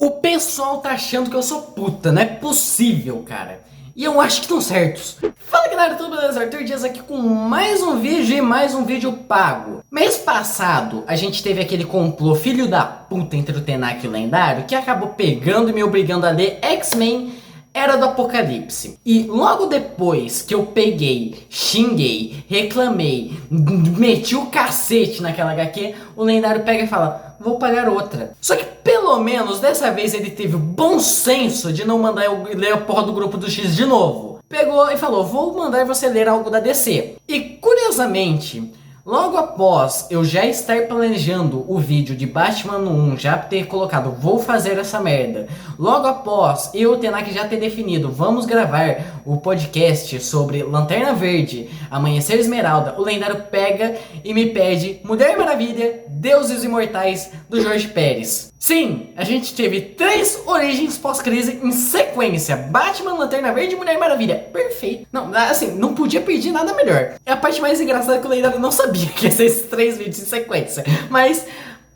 O pessoal tá achando que eu sou puta, não é possível, cara. E eu acho que estão certos. Fala galera, tudo beleza? Arthur Dias aqui com mais um vídeo e mais um vídeo pago. Mês passado, a gente teve aquele complô filho da puta entre o Tenak e o Lendário que acabou pegando e me obrigando a ler X-Men Era do Apocalipse. E logo depois que eu peguei, xinguei, reclamei, meti o cacete naquela HQ, o Lendário pega e fala, vou pagar outra. Só que pelo menos dessa vez ele teve o bom senso de não mandar eu ler a porra do grupo do X de novo. Pegou e falou, vou mandar você ler algo da DC. E curiosamente, logo após eu já estar planejando o vídeo de Batman no 1, já ter colocado, vou fazer essa merda. Logo após eu e o Tenak já ter definido, vamos gravar o podcast sobre Lanterna Verde, Amanhecer Esmeralda, o Lendário pega e me pede Mulher Maravilha, Deuses Imortais, do Jorge Pérez. Sim, a gente teve 3 origens pós-crise em sequência. Batman, Lanterna Verde e Mulher Maravilha. Perfeito. Não, assim, não podia pedir nada melhor. É a parte mais engraçada que o Lendário não sabia que ia ser esses 3 vídeos em sequência. Mas,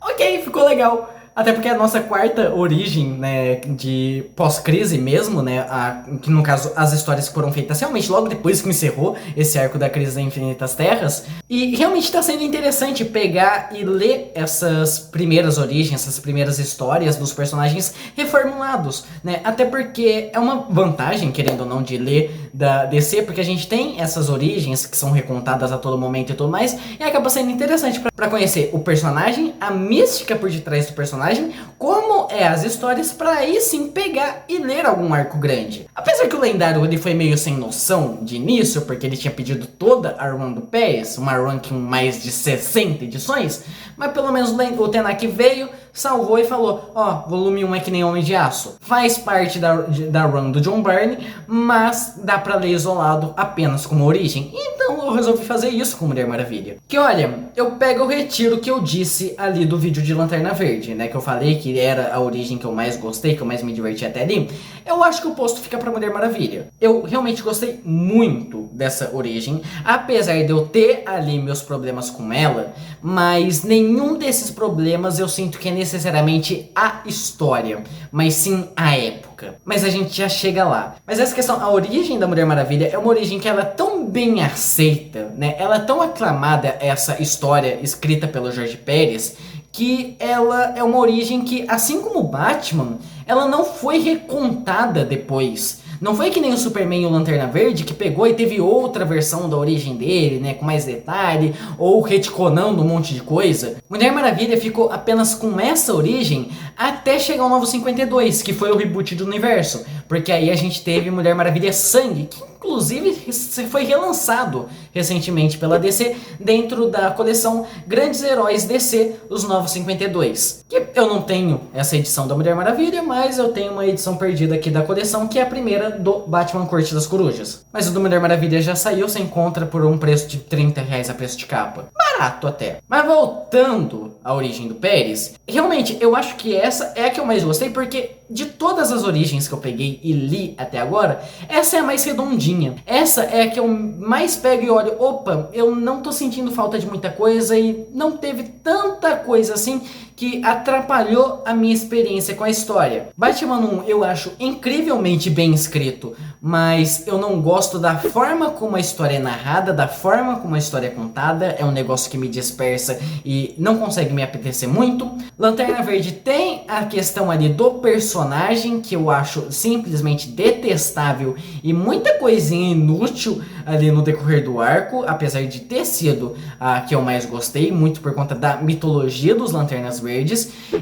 ok, ficou legal. Até porque a nossa quarta origem, né, de pós-crise mesmo, né, que no caso as histórias foram feitas realmente logo depois que encerrou esse arco da crise das infinitas terras. E realmente está sendo interessante pegar e ler essas primeiras origens, essas primeiras histórias dos personagens reformulados, né, até porque é uma vantagem, querendo ou não, de ler da DC, porque a gente tem essas origens que são recontadas a todo momento e tudo mais, e acaba sendo interessante para conhecer o personagem, a mística por detrás do personagem, como é as histórias, para aí sim pegar e ler algum arco grande. Apesar que o Lendário ele foi meio sem noção de início, porque ele tinha pedido toda a run do Pérez, uma run com mais de 60 edições, mas pelo menos o Tenak veio, salvou e falou, ó, volume 1 é que nem Homem de Aço. Faz parte da run do John Byrne, mas dá pra ler isolado apenas como origem. Então eu resolvi fazer isso com Mulher Maravilha. Que olha, eu pego o retiro que eu disse ali do vídeo de Lanterna Verde, né, que eu falei que era a origem que eu mais gostei, que eu mais me diverti até ali. Eu acho que o posto fica pra Mulher Maravilha. Eu realmente gostei muito dessa origem, apesar de eu ter ali meus problemas com ela, mas nenhum desses problemas eu sinto que é necessariamente a história, mas sim a época. Mas a gente já chega lá. Mas essa questão, a origem da Mulher Maravilha é uma origem que ela é tão bem aceita, né? Ela é tão aclamada, essa história escrita pelo Jorge Pérez, que ela é uma origem que, assim como o Batman, ela não foi recontada depois. Não foi que nem o Superman e o Lanterna Verde, que pegou e teve outra versão da origem dele, né, com mais detalhe, ou retconando um monte de coisa. Mulher Maravilha ficou apenas com essa origem até chegar ao Novo 52, que foi o reboot do universo. Porque aí a gente teve Mulher Maravilha Sangue, que inclusive foi relançado recentemente pela DC dentro da coleção Grandes Heróis DC, os Novos 52. Que eu não tenho essa edição da Mulher Maravilha, mas eu tenho uma edição perdida aqui da coleção, que é a primeira do Batman Corte das Corujas. Mas o do Mulher Maravilha já saiu, você encontra por um preço de R$30 a preço de capa. Barato até. Mas voltando à origem do Pérez, realmente eu acho que essa é a que eu mais gostei, porque de todas as origens que eu peguei e li até agora, essa é a mais redondinha. Essa é a que eu mais pego e olho, opa, eu não tô sentindo falta de muita coisa e não teve tanta coisa assim que atrapalhou a minha experiência com a história. Batman 1 eu acho incrivelmente bem escrito, mas eu não gosto da forma como a história é narrada, da forma como a história é contada, é um negócio que me dispersa e não consegue me apetecer muito. Lanterna Verde tem a questão ali do personagem, que eu acho simplesmente detestável e muita coisinha inútil ali no decorrer do arco, apesar de ter sido a que eu mais gostei, muito por conta da mitologia dos Lanternas Verdes.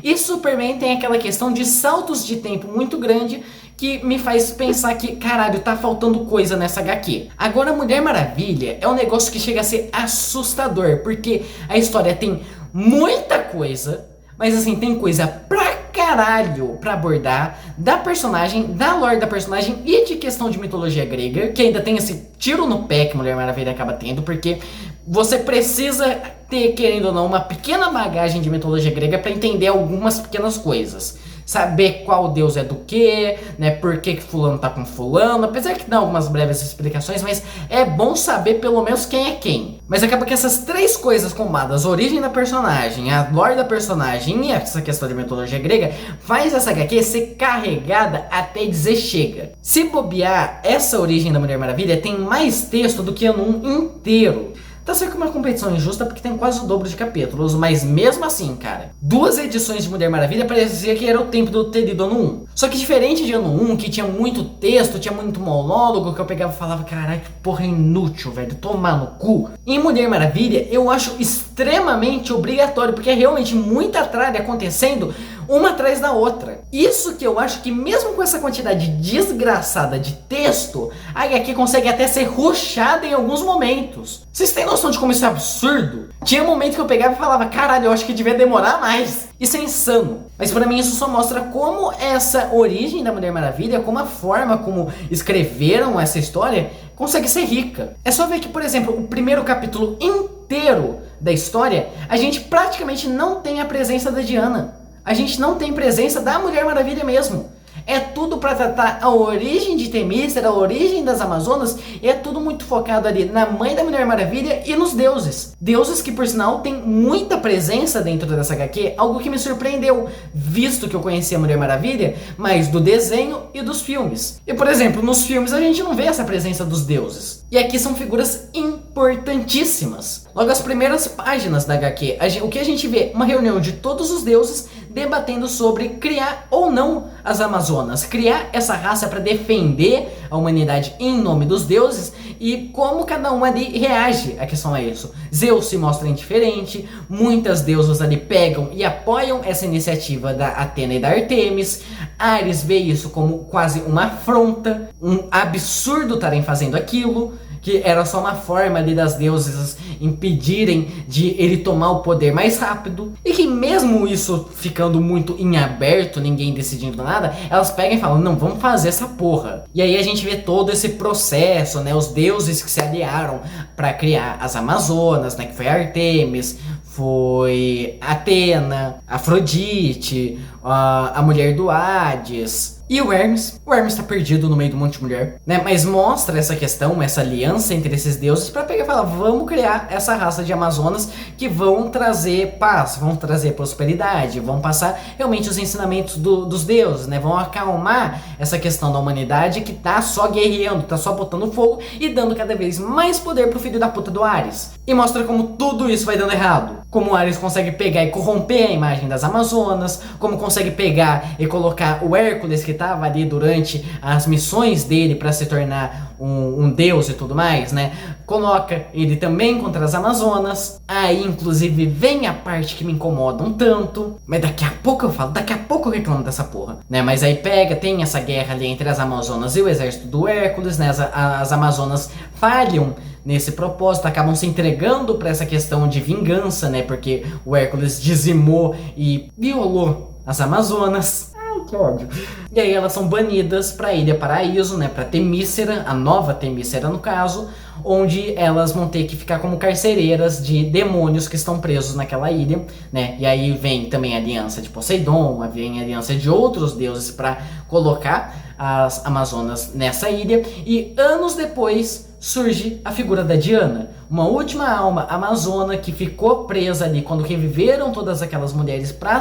E Superman tem aquela questão de saltos de tempo muito grande, que me faz pensar que, caralho, tá faltando coisa nessa HQ. Agora, Mulher Maravilha é um negócio que chega a ser assustador, porque a história tem muita coisa, mas assim, tem coisa pra caralho pra abordar da personagem, da lore da personagem e de questão de mitologia grega, que ainda tem esse tiro no pé que Mulher Maravilha acaba tendo, porque você precisa ter, querendo ou não, uma pequena bagagem de mitologia grega pra entender algumas pequenas coisas. saber qual deus é do que, né, por que fulano tá com fulano, apesar que dá algumas breves explicações, mas é bom saber pelo menos quem é quem. Mas acaba que essas três coisas combinadas, a origem da personagem, a lore da personagem e essa questão de mitologia grega, faz essa HQ ser carregada até dizer chega. Se bobear, essa origem da Mulher Maravilha tem mais texto do que ano 1 inteiro. Tá certo que é uma competição injusta porque tem quase o dobro de capítulos, mas mesmo assim, cara, 2 edições de Mulher Maravilha parecia que era o tempo do ter lido ano 1. Só que diferente de ano 1, que tinha muito texto, tinha muito monólogo, que eu pegava e falava, caralho, que porra inútil, velho, tomar no cu. Em Mulher Maravilha, eu acho extremamente obrigatório, porque é realmente muita tralha acontecendo, uma atrás da outra. Isso que eu acho que mesmo com essa quantidade desgraçada de texto, a HQ consegue até ser rushada em alguns momentos. Vocês têm noção de como isso é absurdo? Tinha um momento que eu pegava e falava, caralho, eu acho que devia demorar mais. Isso é insano. Mas pra mim isso só mostra como essa origem da Mulher Maravilha, como a forma como escreveram essa história, consegue ser rica. É só ver que, por exemplo, o primeiro capítulo inteiro da história, a gente praticamente não tem a presença da Diana. A gente não tem presença da Mulher Maravilha mesmo. É tudo para tratar a origem de Themyscira, a origem das Amazonas, e é tudo muito focado ali na mãe da Mulher Maravilha e nos deuses. Deuses que, por sinal, tem muita presença dentro dessa HQ, algo que me surpreendeu, visto que eu conhecia a Mulher Maravilha, mas do desenho e dos filmes. E, por exemplo, nos filmes a gente não vê essa presença dos deuses. E aqui são figuras importantíssimas. Logo, as primeiras páginas da HQ, o que a gente vê? Uma reunião de todos os deuses debatendo sobre criar ou não as Amazonas, criar essa raça para defender a humanidade em nome dos deuses e como cada um ali reage a questão a isso. Zeus se mostra indiferente, muitas deusas ali pegam e apoiam essa iniciativa da Atena e da Artemis. Ares vê isso como quase uma afronta, um absurdo estarem fazendo aquilo, que era só uma forma ali das deusas impedirem de ele tomar o poder mais rápido, e que mesmo isso ficando muito em aberto, ninguém decidindo nada, elas pegam e falam, não, vamos fazer essa porra. E aí a gente vê todo esse processo, né, os deuses que se aliaram para criar as Amazonas, né, que foi Artemis, foi Atena, Afrodite, a mulher do Hades e o Hermes. O Hermes tá perdido no meio do monte de mulher, né? Mas mostra essa questão, essa aliança entre esses deuses pra pegar e falar, vamos criar essa raça de Amazonas que vão trazer paz, vão trazer prosperidade, vão passar realmente os ensinamentos dos deuses, né? Vão acalmar essa questão da humanidade que tá só guerreando, tá só botando fogo e dando cada vez mais poder pro filho da puta do Ares. E mostra como tudo isso vai dando errado. Como o Ares consegue pegar e corromper a imagem das Amazonas, como consegue pegar e colocar o Hércules, que estava ali durante as missões dele para se tornar um deus e tudo mais, né? Coloca ele também contra as Amazonas. Aí, inclusive, vem a parte que me incomoda um tanto, mas daqui a pouco eu falo, daqui a pouco eu reclamo dessa porra, né? Mas aí pega, tem essa guerra ali entre as Amazonas e o exército do Hércules, né? As Amazonas falham nesse propósito, acabam se entregando para essa questão de vingança, né? Porque o Hércules dizimou e violou as Amazonas. Ai, que ódio. E aí elas são banidas para a Ilha Paraíso, né? Para Themyscira, a nova Themyscira no caso, onde elas vão ter que ficar como carcereiras de demônios que estão presos naquela ilha, né? E aí vem também a aliança de Poseidon, vem a aliança de outros deuses para colocar as Amazonas nessa ilha. E anos depois surge a figura da Diana, uma última alma amazona que ficou presa ali quando reviveram todas aquelas mulheres para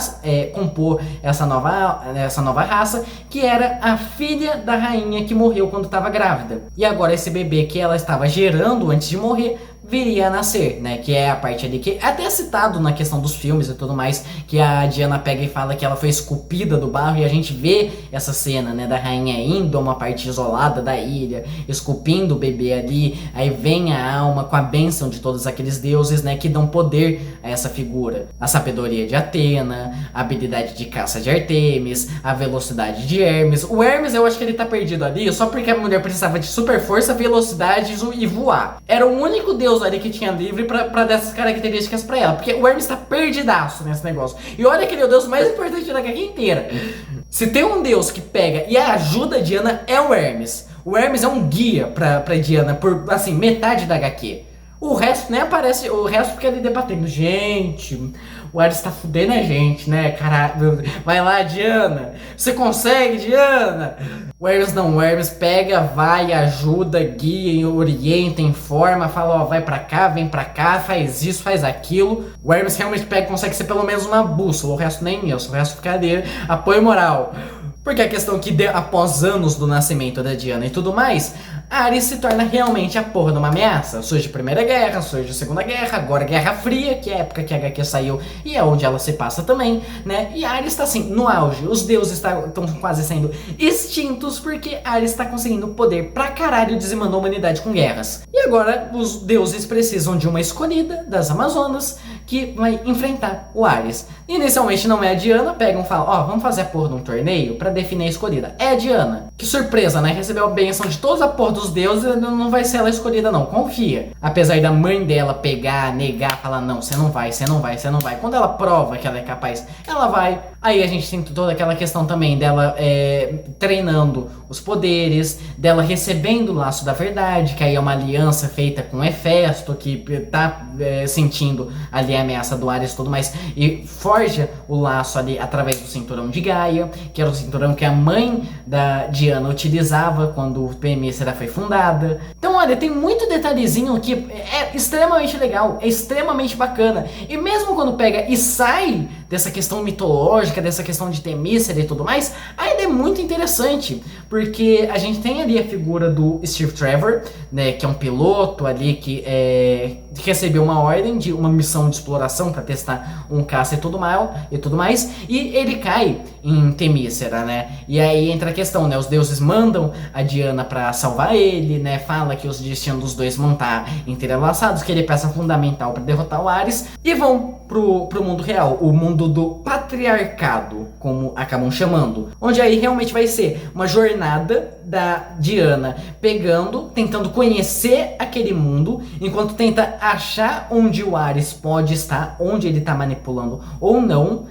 compor essa nova raça, que era a filha da rainha que morreu quando estava grávida. E agora esse bebê que ela estava gerando antes de morrer viria a nascer, né? Que é a parte ali que é até citado na questão dos filmes e tudo mais, que a Diana pega e fala que ela foi esculpida do barro, e a gente vê essa cena, né, da rainha indo a uma parte isolada da ilha, esculpindo o bebê ali, aí vem a alma com a bênção de todos aqueles deuses, né, que dão poder a essa figura. A sabedoria de Atena, a habilidade de caça de Artemis, a velocidade de Hermes. O Hermes, eu acho que ele tá perdido ali só porque a mulher precisava de super força, velocidade e voar. Era o único deus ali que tinha livre pra dessas características pra ela, porque o Hermes tá perdidaço nesse negócio. E olha que ele é o deus mais importante da HQ inteira. Se tem um deus que pega e ajuda a Diana, é o Hermes. O Hermes é um guia pra Diana por, assim, metade da HQ. O resto nem aparece, o resto fica ali debatendo. Gente, o Ares tá fudendo a gente, né? Caralho, vai lá, Diana. Você consegue, Diana? O Hermes não, o Hermes pega, vai, ajuda, guia, orienta, informa, fala, ó, vai pra cá, vem pra cá, faz isso, faz aquilo. O Hermes realmente pega, consegue ser pelo menos uma bússola, o resto nem isso, o resto fica dele, apoio moral. Porque a questão que após anos do nascimento da Diana e tudo mais, Ares se torna realmente a porra de uma ameaça. Surge a Primeira Guerra, surge a Segunda Guerra, agora a Guerra Fria, que é a época que a HQ saiu e é onde ela se passa também, né? E Ares está assim, no auge. Os deuses estão quase sendo extintos porque Ares está conseguindo poder pra caralho dizimando a humanidade com guerras. E agora os deuses precisam de uma escolhida das Amazonas que vai enfrentar o Ares. Inicialmente não é a Diana, pegam e falam, ó, vamos fazer a porra de um torneio pra definir a escolhida. É a Diana. Que surpresa, né? Recebeu a bênção de toda a porra dos deuses, não vai ser ela a escolhida não, confia. Apesar da mãe dela pegar, negar, falar, não, você não vai, você não vai, você não vai. Quando ela prova que ela é capaz, ela vai. Aí a gente tem toda aquela questão também dela treinando os poderes, dela recebendo o laço da verdade, que aí é uma aliança feita com Hefesto, que tá sentindo ali a ameaça do Ares e tudo mais, e forja o laço ali através do cinturão de Gaia, que era o cinturão que a mãe da Diana utilizava quando o Temícera foi fundada. Então olha, tem muito detalhezinho que é extremamente legal, é extremamente bacana, e mesmo quando pega e sai dessa questão mitológica, dessa questão de Temícera e tudo mais, ainda é muito interessante, porque a gente tem ali a figura do Steve Trevor, né, que é um piloto ali que recebeu uma ordem de uma missão de exploração para testar um caça e tudo mais, e ele cai em Temícera, né, e aí entra a questão, né, os deuses mandam a Diana para salvar ele, né, fala que os destinos dos dois vão estar entrelaçados, que ele é peça fundamental para derrotar o Ares, e vão pro mundo real, o mundo do patriarcado, como acabam chamando, onde aí realmente vai ser uma jornada da Diana tentando conhecer aquele mundo, enquanto tenta achar onde o Ares pode estar, onde ele está manipulando ou não,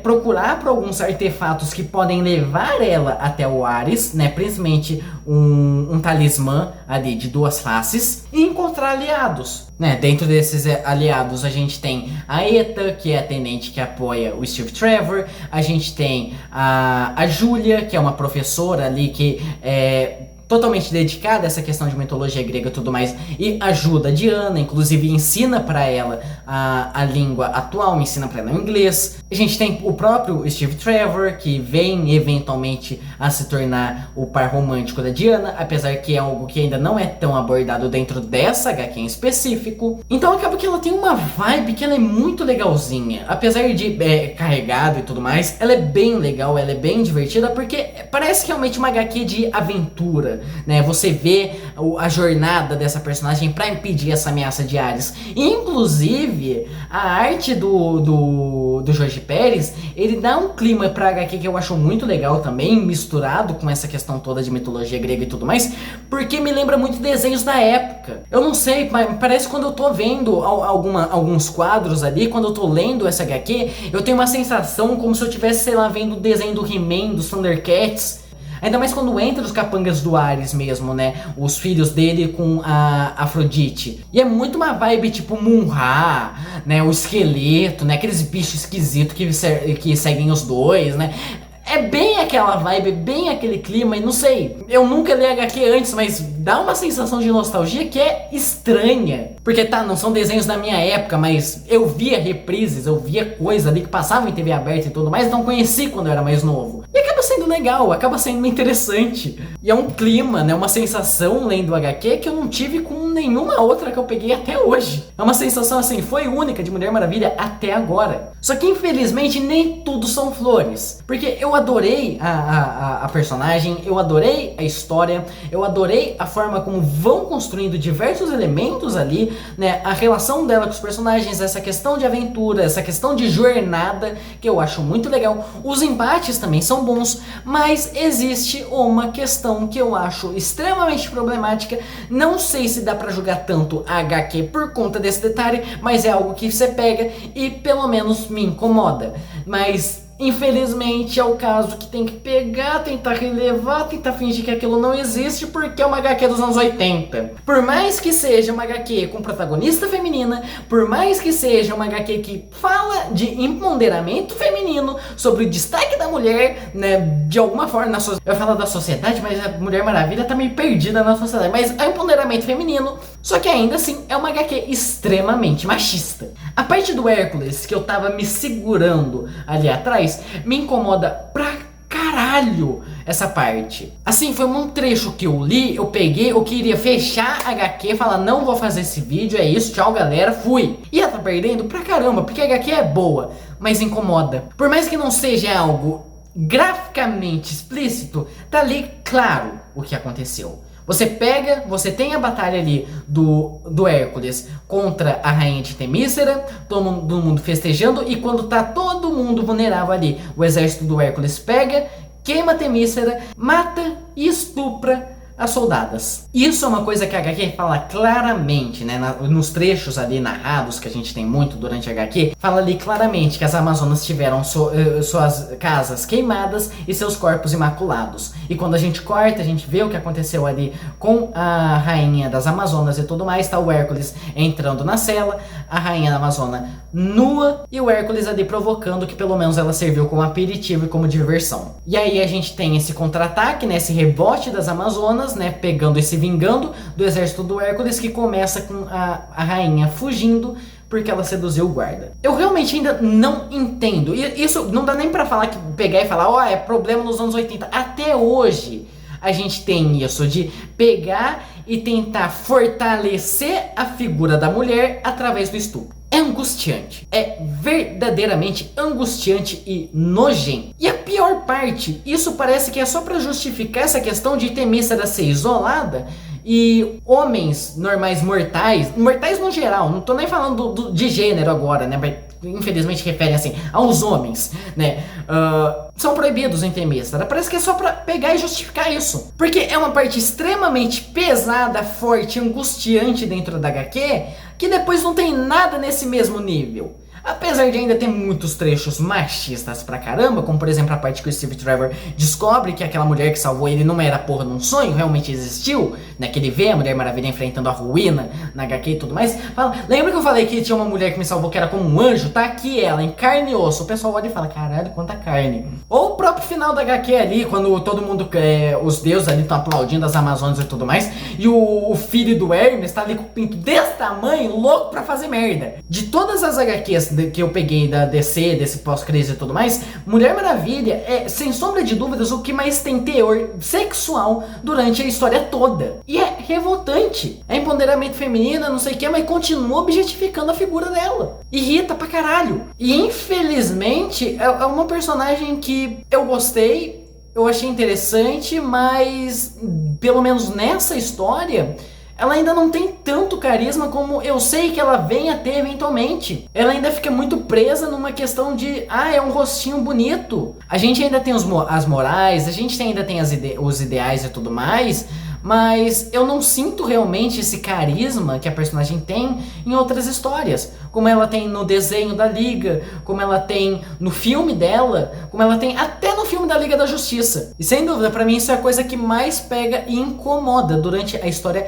procurar por alguns artefatos que podem levar ela até o Ares, né, principalmente um talismã ali de duas faces, e encontrar aliados, né. Dentro desses aliados a gente tem a Eta, que é a tenente que apoia o Steve Trevor, a gente tem a Júlia, que é uma professora ali que totalmente dedicada a essa questão de mitologia grega e tudo mais, e ajuda a Diana, inclusive ensina para ela a língua atual, ensina para ela o inglês. A gente tem o próprio Steve Trevor, que vem eventualmente a se tornar o par romântico da Diana, apesar que é algo que ainda não é tão abordado dentro dessa HQ em específico. Então acaba que ela tem uma vibe que ela é muito legalzinha, apesar de carregado e tudo mais, ela é bem legal, ela é bem divertida, porque parece realmente uma HQ de aventura, né? Você vê a jornada dessa personagem para impedir essa ameaça de Ares. Inclusive, a arte do Jorge Pérez, ele dá um clima pra HQ que eu acho muito legal também, misturado com essa questão toda de mitologia grega e tudo mais, porque me lembra muito desenhos da época. Eu não sei, parece quando eu tô vendo alguns quadros ali, quando eu tô lendo essa HQ, eu tenho uma sensação como se eu tivesse, sei lá, vendo o desenho do He-Man, dos Thundercats. Ainda mais quando entra os capangas do Ares mesmo, né? Os filhos dele com a Afrodite. E é muito uma vibe tipo Mun-Ra, né? O esqueleto, né? Aqueles bichos esquisitos que seguem os dois, né? É bem aquela vibe, bem aquele clima, e não sei, eu nunca li HQ antes, mas dá uma sensação de nostalgia que é estranha. Porque tá, não são desenhos da minha época, mas eu via reprises, eu via coisa ali que passava em TV aberta e tudo mais, então conheci quando eu era mais novo. E acaba sendo legal, acaba sendo interessante. E é um clima, né, uma sensação lendo HQ que eu não tive com nenhuma outra que eu peguei até hoje. É uma sensação assim, foi única de Mulher Maravilha até agora. Só que infelizmente nem tudo são flores. Porque eu adorei a personagem, eu adorei a história, eu adorei a forma como vão construindo diversos elementos ali, né? A relação dela com os personagens, essa questão de aventura, essa questão de jornada, que eu acho muito legal. Os embates também são bons, mas existe uma questão que eu acho extremamente problemática. Não sei se dá pra julgar tanto a HQ por conta desse detalhe, mas é algo que você pega e pelo menos me incomoda. Mas infelizmente é o caso que tem que pegar, tentar relevar, tentar fingir que aquilo não existe porque é uma HQ dos anos 80. Por mais que seja uma HQ com protagonista feminina, por mais que seja uma HQ que fala de empoderamento feminino, sobre o destaque da mulher, né, de alguma forma na sociedade. Eu falo da sociedade, mas a Mulher Maravilha tá meio perdida na sociedade, mas é empoderamento feminino, só que ainda assim é uma HQ extremamente machista. A parte do Hércules, que eu tava me segurando ali atrás, me incomoda pra caralho essa parte. Assim, foi um trecho que eu li, eu peguei, eu queria fechar a HQ, falar não vou fazer esse vídeo, é isso, tchau galera, fui. E ela tá perdendo pra caramba, porque a HQ é boa, mas incomoda. Por mais que não seja algo graficamente explícito, tá ali claro o que aconteceu. Você pega, você tem a batalha ali do Hércules contra a rainha de Temícera, todo mundo festejando, e quando tá todo mundo vulnerável ali, o exército do Hércules pega, queima Temícera, mata e estupra as soldadas. Isso é uma coisa que a HQ fala claramente, né, nos trechos ali narrados que a gente tem muito durante a HQ, fala ali claramente que as Amazonas tiveram suas casas queimadas e seus corpos imaculados. E quando a gente corta, a gente vê o que aconteceu ali com a rainha das Amazonas e tudo mais, tá o Hércules entrando na cela, a rainha da Amazona nua e o Hércules ali provocando que pelo menos ela serviu como aperitivo e como diversão. E aí a gente tem esse contra-ataque, né, esse rebote das Amazonas, né, pegando e se vingando do exército do Hércules, que começa com a rainha fugindo porque ela seduziu o guarda. Eu realmente ainda não entendo. E isso não dá nem pra falar que pegar e falar, ó, é problema nos anos 80. Até hoje a gente tem isso de pegar e tentar fortalecer a figura da mulher através do estupro. É angustiante, é verdadeiramente angustiante e nojento. E a pior parte, isso parece que é só pra justificar essa questão de Temícera ser isolada e homens normais mortais no geral, não tô nem falando de gênero agora, né, mas infelizmente referem assim aos homens, né, são proibidos em Temícera. Parece que é só pra pegar e justificar isso, porque é uma parte extremamente pesada, forte, angustiante dentro da HQ, que depois não tem nada nesse mesmo nível. Apesar de ainda ter muitos trechos machistas pra caramba, como por exemplo a parte que o Steve Trevor descobre que aquela mulher que salvou ele não era porra num sonho, realmente existiu, né, que ele vê a Mulher Maravilha enfrentando a ruína na HQ e tudo mais. Fala, lembra que eu falei que tinha uma mulher que me salvou que era como um anjo? Tá aqui ela, em carne e osso. O pessoal olha e fala, caralho, quanta carne. Ou o próprio final da HQ ali, quando todo mundo, os deuses ali estão aplaudindo as Amazonas e tudo mais, e o filho do Hermes tá ali com o pinto desse tamanho, louco pra fazer merda. De todas as HQs que eu peguei da DC, desse pós-crise e tudo mais, Mulher Maravilha é, sem sombra de dúvidas, o que mais tem teor sexual durante a história toda. E é revoltante. É empoderamento feminino, não sei o que, mas continua objetificando a figura dela. Irrita pra caralho. E infelizmente, é uma personagem que eu gostei, eu achei interessante, mas pelo menos nessa história, ela ainda não tem tanto carisma como eu sei que ela venha a ter eventualmente. Ela ainda fica muito presa numa questão de, é um rostinho bonito. A gente ainda tem as morais, a gente ainda tem os ideais e tudo mais, mas eu não sinto realmente esse carisma que a personagem tem em outras histórias. Como ela tem no desenho da Liga, como ela tem no filme dela, como ela tem até no filme da Liga da Justiça. E sem dúvida, pra mim isso é a coisa que mais pega e incomoda durante a história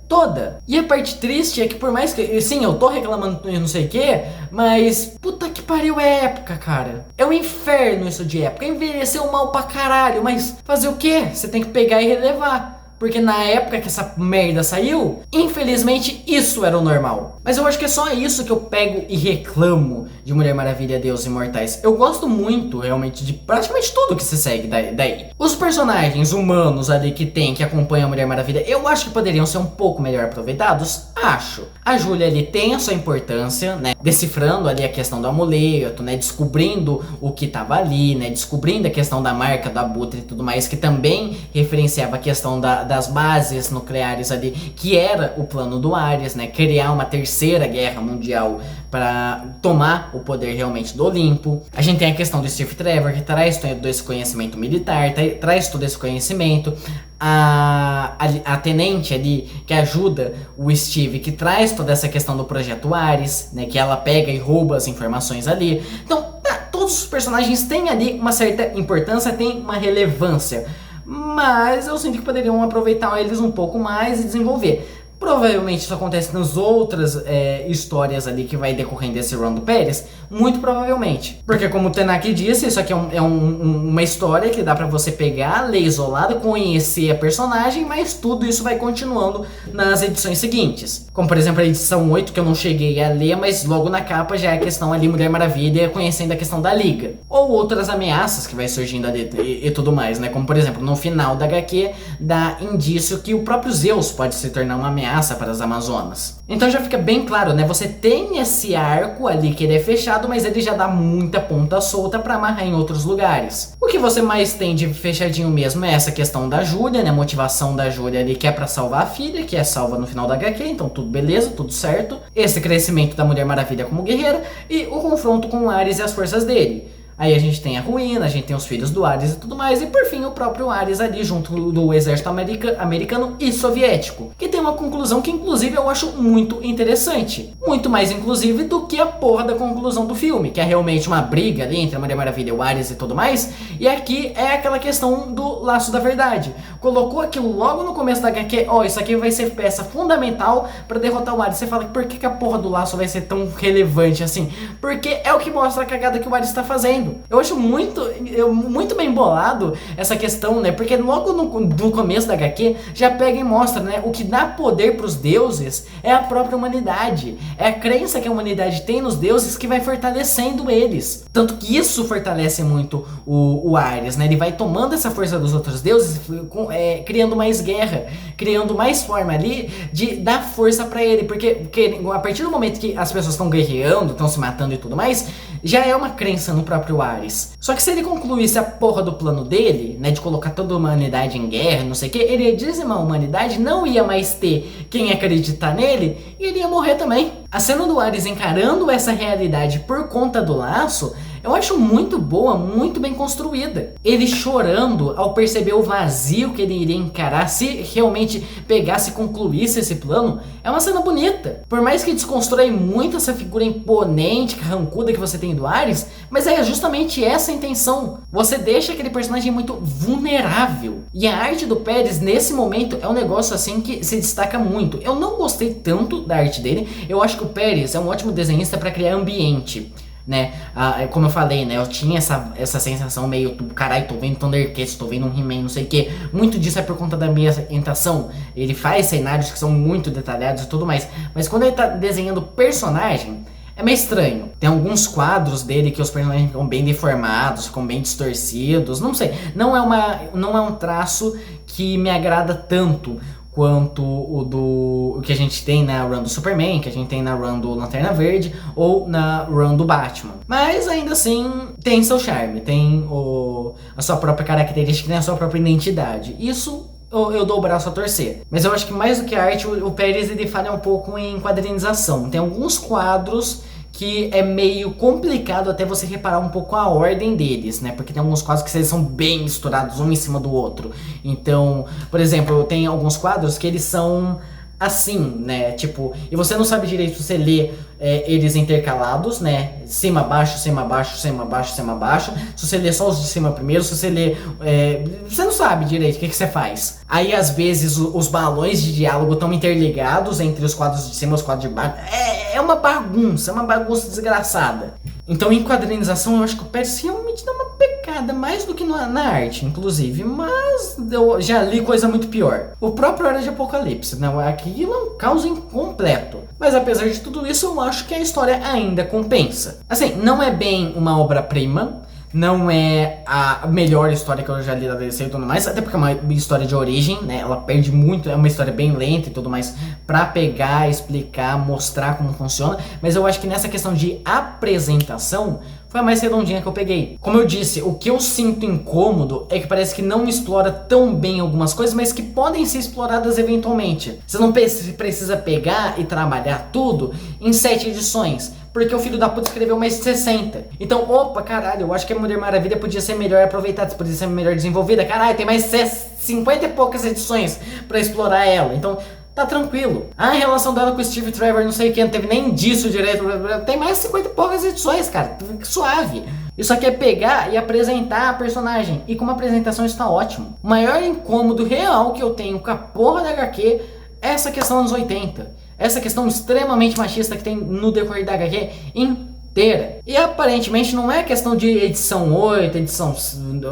toda. E a parte triste é que por mais que, sim, eu tô reclamando e não sei o que, mas puta que pariu, é época, cara. É um inferno isso de época. Envelheceu mal pra caralho, mas fazer o que? Você tem que pegar e relevar. Porque na época que essa merda saiu, infelizmente isso era o normal. Mas eu acho que é só isso que eu pego e reclamo de Mulher Maravilha, Deus Imortais. Eu gosto muito, realmente, de praticamente tudo que se segue daí. Os personagens humanos ali que acompanham a Mulher Maravilha, eu acho que poderiam ser um pouco melhor aproveitados. Acho. A Júlia ali tem a sua importância, né? Decifrando ali a questão do amuleto, né? Descobrindo o que tava ali, né? Descobrindo a questão da marca do Abutre e tudo mais, que também referenciava a questão das bases nucleares ali, que era o plano do Ares, né? Criar uma terceira guerra mundial para tomar o poder realmente do Olimpo. A gente tem a questão do Steve Trevor, que traz todo esse conhecimento militar, traz todo esse conhecimento. A tenente ali, que ajuda o Steve, que traz toda essa questão do projeto Ares, né? Que ela pega e rouba as informações ali. Então, todos os personagens têm ali uma certa importância, tem uma relevância, mas eu sinto que poderiam aproveitar eles um pouco mais e desenvolver. Provavelmente isso acontece nas outras histórias ali que vai decorrendo desse run do Pérez, muito provavelmente. Porque como o Tenaki disse, isso aqui é uma história que dá pra você pegar, ler isolado, conhecer a personagem, mas tudo isso vai continuando nas edições seguintes. Como por exemplo a edição 8, que eu não cheguei a ler, mas logo na capa já é a questão ali Mulher Maravilha conhecendo a questão da Liga. Ou outras ameaças que vai surgindo ali e tudo mais, né? Como por exemplo, no final da HQ dá indício que o próprio Zeus pode se tornar uma ameaça para as Amazonas. Então já fica bem claro, né? Você tem esse arco ali que ele é fechado, mas ele já dá muita ponta solta para amarrar em outros lugares. O que você mais tem de fechadinho mesmo é essa questão da Júlia, né? A motivação da Júlia ali que é para salvar a filha, que é salva no final da HQ, então tudo beleza, tudo certo. Esse crescimento da Mulher Maravilha como guerreira e o confronto com o Ares e as forças dele. Aí a gente tem a ruína, a gente tem os filhos do Ares e tudo mais, e por fim o próprio Ares ali junto do exército americano e soviético, que tem uma conclusão que inclusive eu acho muito interessante, muito mais inclusive do que a porra da conclusão do filme, que é realmente uma briga ali entre a Mulher Maravilha, o Ares e tudo mais, e aqui é aquela questão do laço da verdade, colocou aquilo logo no começo da HQ, ó, isso aqui vai ser peça fundamental pra derrotar o Ares. Você fala, por que a porra do laço vai ser tão relevante assim? Porque é o que mostra a cagada que o Ares tá fazendo. Eu acho muito bem bolado essa questão, né? Porque logo no começo da HQ já pega e mostra, né? O que dá poder pros deuses é a própria humanidade. É a crença que a humanidade tem nos deuses que vai fortalecendo eles. Tanto que isso fortalece muito o Ares, né? Ele vai tomando essa força dos outros deuses, criando mais guerra, criando mais forma ali de dar força pra ele. Porque a partir do momento que as pessoas estão guerreando, estão se matando e tudo mais, já é uma crença no próprio Ares. Só que se ele concluísse a porra do plano dele, né, de colocar toda a humanidade em guerra, não sei o que, ele ia dizimar a humanidade, não ia mais ter quem acreditar nele, e ele ia morrer também. A cena do Ares encarando essa realidade por conta do laço, eu acho muito boa, muito bem construída. Ele chorando ao perceber o vazio que ele iria encarar se realmente pegasse e concluísse esse plano, é uma cena bonita. Por mais que desconstrói muito essa figura imponente, carrancuda que você tem do Ares, mas é justamente essa a intenção. Você deixa aquele personagem muito vulnerável. E a arte do Pérez nesse momento é um negócio assim que se destaca muito. Eu não gostei tanto da arte dele, eu acho que o Pérez é um ótimo desenhista para criar ambiente. Né, como eu falei, né, eu tinha essa sensação meio, caralho, tô vendo Thundercats, tô vendo um He-Man, não sei o que. Muito disso é por conta da minha ambientação. Ele faz cenários que são muito detalhados e tudo mais, mas quando ele tá desenhando personagem, é meio estranho. Tem alguns quadros dele que os personagens ficam bem deformados, ficam bem distorcidos, não sei. Não é um traço que me agrada tanto quanto o que a gente tem na run do Superman, que a gente tem na run do Lanterna Verde ou na run do Batman. Mas ainda assim tem seu charme, tem a sua própria característica, tem a sua própria identidade. Isso eu dou o braço a torcer. Mas eu acho que mais do que a arte, o Pérez ele falha um pouco em quadrinização. Tem alguns quadros que é meio complicado até você reparar um pouco a ordem deles, né? Porque tem alguns quadros que eles são bem misturados um em cima do outro. Então, por exemplo, tem alguns quadros que eles são assim, né? Tipo, e você não sabe direito se você lê eles intercalados, né? Cima, baixo, cima, baixo, cima, baixo, cima, baixo. Se você lê só os de cima primeiro, se você lê... você não sabe direito o que você faz. Aí, às vezes, os balões de diálogo estão interligados entre os quadros de cima e os quadros de baixo. É uma bagunça desgraçada. Então, em quadrinização, eu acho que o Pérez realmente dá uma pecada, mais do que na arte, inclusive. Mas eu já li coisa muito pior. O próprio Era de Apocalipse, né? Aquilo é um caos incompleto. Mas apesar de tudo isso, eu acho que a história ainda compensa. Assim, não é bem uma obra-prima, não é a melhor história que eu já li da DC e tudo mais, até porque é uma história de origem, né? Ela perde muito, é uma história bem lenta e tudo mais, pra pegar, explicar, mostrar como funciona. Mas eu acho que nessa questão de apresentação, foi a mais redondinha que eu peguei. Como eu disse, o que eu sinto incômodo é que parece que não explora tão bem algumas coisas, mas que podem ser exploradas eventualmente. Você não precisa pegar e trabalhar tudo em 7 edições, porque o filho da puta escreveu mais de 60. Então, opa, caralho, eu acho que a Mulher Maravilha podia ser melhor aproveitada, podia ser melhor desenvolvida. Caralho, tem mais 50 e poucas edições pra explorar ela. Então, tá tranquilo. A relação dela com o Steve Trevor, não sei o que, não teve nem disso direito. Tem mais 50 e poucas edições, cara. Suave. Isso aqui é pegar e apresentar a personagem. E como a apresentação está ótimo. O maior incômodo real que eu tenho com a porra da HQ é essa questão dos 80. Essa questão extremamente machista que tem no decorrer da HQ inteira. E aparentemente não é questão de edição 8, edição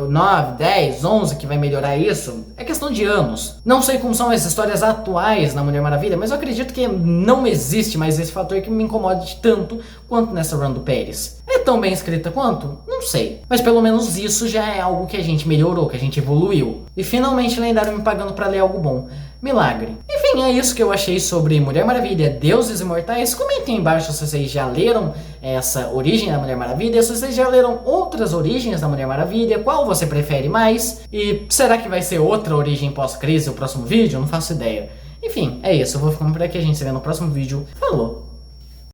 9, 10, 11 que vai melhorar isso. É questão de anos. Não sei como são as histórias atuais na Mulher Maravilha, mas eu acredito que não existe mais esse fator que me incomode tanto quanto nessa run do Pérez. É tão bem escrita quanto? Não sei. Mas pelo menos isso já é algo que a gente melhorou, que a gente evoluiu. E finalmente Lendário me pagando pra ler algo bom. Milagre. Enfim, é isso que eu achei sobre Mulher Maravilha, Deuses Imortais. Comentem aí embaixo se vocês já leram essa origem da Mulher Maravilha, se vocês já leram outras origens da Mulher Maravilha, qual você prefere mais? E será que vai ser outra origem pós-crise o próximo vídeo? Eu não faço ideia. Enfim, é isso. Eu vou ficando por aqui, a gente se vê no próximo vídeo. Falou!